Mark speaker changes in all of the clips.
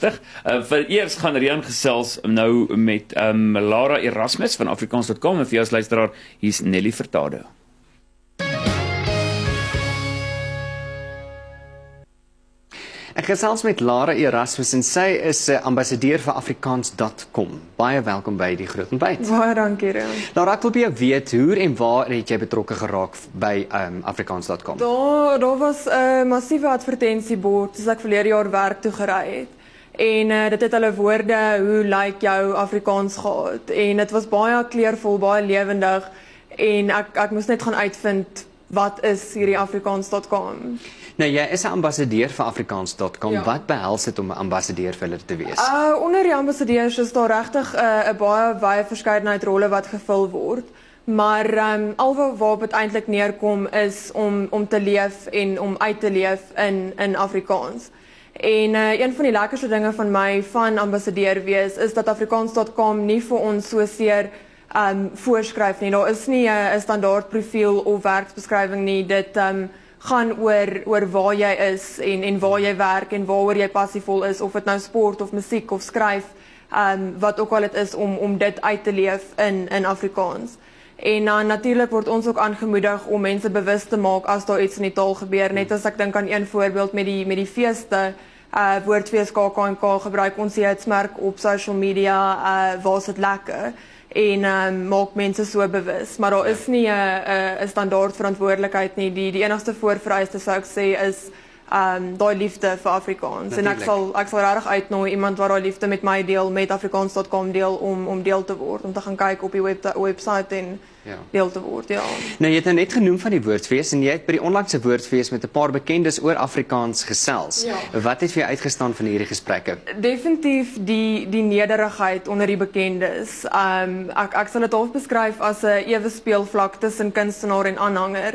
Speaker 1: rustig. Vir eers gaan Rian gesels nou met Lara Erasmus van Afrikaans.com en vir jou as luisteraar, hier's Nelly Furtado.
Speaker 2: Ek gesels met Lara Erasmus en sy is ambassadeur vir Afrikaans.com. Baie welkom by die Groot Ontbyt.
Speaker 3: Baie dankie, Rian.
Speaker 2: Lara, ek wil by jou weet, hoe en waar het jy betrokke geraak by Afrikaans.com?
Speaker 3: Daar was 'n massiewe advertensiebord soos ek verlede jaar werk toe gery het. En dit het hulle woorde, hoe lyk jou Afrikaans gehad. En dit was baie kleurvol, baie lewendig. En ek moes net gaan uitvind, wat is hierdie Afrikaans.com?
Speaker 2: Nou, jy is 'n ambassadeur vir Afrikaans.com.
Speaker 3: Ja.
Speaker 2: Wat behels dit om 'n ambassadeur vir hulle te wees?
Speaker 3: Onder die ambassadeurs is daar regtig 'n baie wye verskeidenheid rolle wat gevul word. Maar al waarop dit eintlik neerkom is om te leef en om uit te leef in Afrikaans. En een van die lekkerste dinge van my van ambassadeur wees is dat Afrikaans.com nie vir ons so seer voorskryf nie. Daar is nie 'n standaard profiel of werksbeskrywing nie. Dit gaan oor waar jy is en waar jy werk en waaroor jy passievol is, of dit nou sport of musiek of skryf, wat ook al dit is om dit uit te leef in Afrikaans. En dan natuurlik word ons ook aangemoedig om mense bewus te maak as daar iets in die taal gebeur. Net as ek dink aan een voorbeeld met die feeste, woordfees KAK&K, gebruik ons die hitsmerk op social media, waar's dit lekker. En maak mense so bewus. Maar daar is nie 'n standaard verantwoordelikheid nie. Die enigste voorvereiste sou ek sê is daai liefde vir Afrikaans.
Speaker 2: Natuurlijk.
Speaker 3: En ek sal regtig uitnooi iemand wat daai liefde met my deel, met Afrikaans.com deel, om deel te word, om te gaan kyk op die website en deel te word, ja.
Speaker 2: Nou, jy het nou net genoem van die woordfees en jy het by die onlangse woordfees met 'n paar bekendes oor Afrikaans gesels.
Speaker 3: Ja.
Speaker 2: Wat het vir jou uitgestaan van hierdie gesprekke?
Speaker 3: Definitief die nederigheid onder die bekendes. Ek sal dit half beskryf as 'n ewe speelvlak tussen kunstenaar en aanhanger.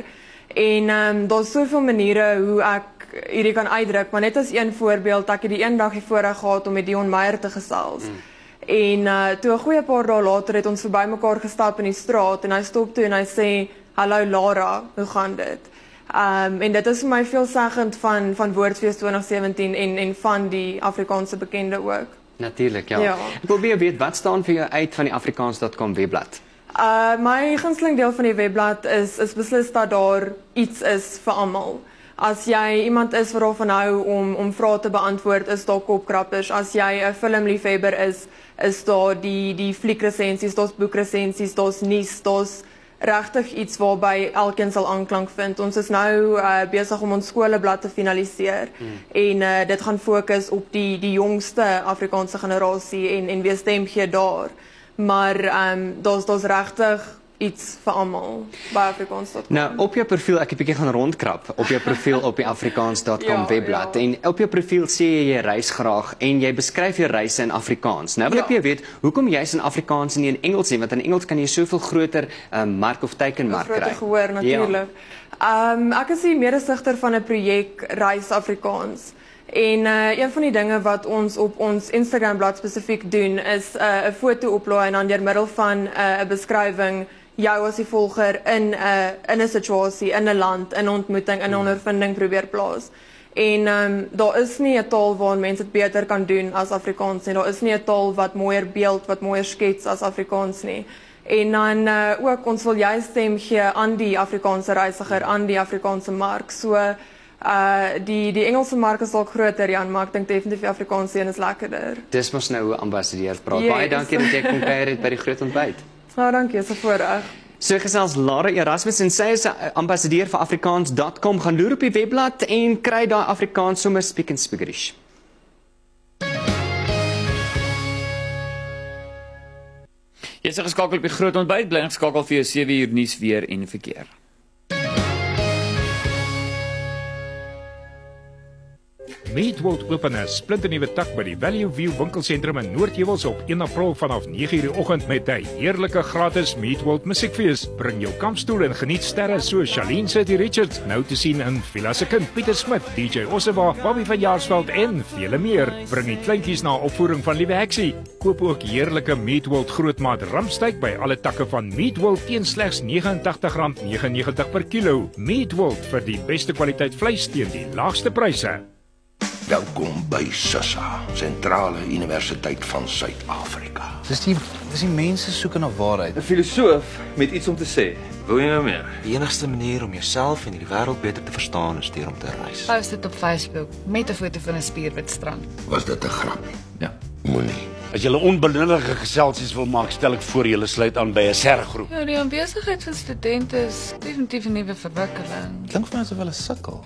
Speaker 3: En daar's soveel maniere hoe ek hierdie kan uitdruk, maar net as een voorbeeld, ek het die een dag die voorreg gehad om met Dion Meyer te gesels. En toe 'n goeie paar dae later het ons verby mekaar gestap in die straat en hy stop toe en hy sê, "Hallo Lara, hoe gaan dit?" En dit is vir my veelzeggend van Woordfees 2017 en van die Afrikaanse bekende ook.
Speaker 2: Natuurlik, ja.
Speaker 3: Ja.
Speaker 2: Ek wil weer weet, wat staan vir jou uit van die Afrikaans.com webblad?
Speaker 3: My gunsteling deel van die webblad is beslis dat daar iets is vir almal. As jy iemand is wat daarvan hou om vrae te beantwoord, is daar kopkrappers. As jy 'n filmliefhebber is daar die fliekresensies, daar's boekresensies, daar's nuus, daar's regtig iets waarby elkeen sal aanklank vind. Ons is nou besig om ons skoleblad te finaliseer en dit gaan fokus op die jongste Afrikaanse generasie en weer stem gee daar. Maar daar's regtig iets vir almal by Afrikaans.com.
Speaker 2: Nou, op jou profiel, ek het 'n bietjie gaan rondkrap op jou profiel op die Afrikaans.com
Speaker 3: Ja,
Speaker 2: webblad.
Speaker 3: ja.
Speaker 2: En op jou profiel sê jy reis graag en jy beskryf jou reise in Afrikaans. Nou wil ek
Speaker 3: Ja.
Speaker 2: weer weet, hoekom juist in Afrikaans en nie in Engels nie? Want in Engels kan jy soveel groter mark of teikenmark kry.
Speaker 3: Groter gehoor natuurlik. Ek is die medesigter van 'n projek Reis Afrikaans. En een van die dinge wat ons op ons Instagram blad spesifiek doen is 'n foto oplaai en dan deur middel van 'n beskrywing jou as die volger in 'n situasie, in 'n land, in 'n ontmoeting, in 'n ondervinding probeer plaas. En daar is nie 'n taal waarin mense dit beter kan doen as Afrikaans nie. Daar is nie 'n taal wat mooier beeld, wat mooier skets as Afrikaans nie. En dan ook ons wil juist stem gee aan die Afrikaanse reisiger, aan die Afrikaanse mark. So die Engelse mark is dalk groter, Jan, maar ek dink definitief die Afrikaanse een is lekkerder.
Speaker 2: Dis mos nou hoe ambassadeur praat.
Speaker 3: Yes.
Speaker 2: Baie dankie dat jy kom kuier het by die Groot Ontbyt.
Speaker 3: Dankie, is 'n voorreg.
Speaker 2: So gesels Lara Erasmus en sy is 'n ambassadeur vir Afrikaans.com. Gaan loer op die webblad en kry daai Afrikaans sommer speak and speakerish.
Speaker 1: Jy is geskakel op die Groot Ontbyt, bly geskakel vir jou 7 uur nuus weer en verkeer.
Speaker 4: Meatworld open 'n splinternuwe tak by die Value View winkelsentrum in Noordheuwels op 1 April vanaf 9:00 die oggend met 'n heerlike gratis Meatworld musiekfees. Bring jou kampstoel en geniet sterre so Charlene City Richards, nou te sien in Villa se kind Pieter Smit, DJ Ossewa, Bobby van Jaarsveld en vele meer. Bring die kleintjies na opvoering van Liewe Heksie. Koop ook heerlike Meatworld grootmaat rampsteak by alle takke van Meatworld teen slegs R89.99 per kilo. Meatworld vir die beste kwaliteit vleis teen die laagste pryse.
Speaker 5: Welkom by SISA, Sentrale Universiteit van Suid-Afrika.
Speaker 6: Dis die mense soek na waarheid.
Speaker 7: 'n Filosoof met iets om te sê.
Speaker 5: Wil jy nou meer?
Speaker 6: Die enigste manier om jouself en die wêreld beter te verstaan is deur om te reis.
Speaker 8: Post dit op Facebook met 'n foto van 'n spierwit strand.
Speaker 5: Was dit 'n grap?
Speaker 1: Ja.
Speaker 5: Moenie.
Speaker 9: As julle onbenullige geselsies wil maak, stel ek voor julle sluit aan by 'n sergroep.
Speaker 8: Ja, die aanwesigheid van studente is definitief 'n nuwe verwikkeling.
Speaker 6: Klink vir my asof hulle sukkel.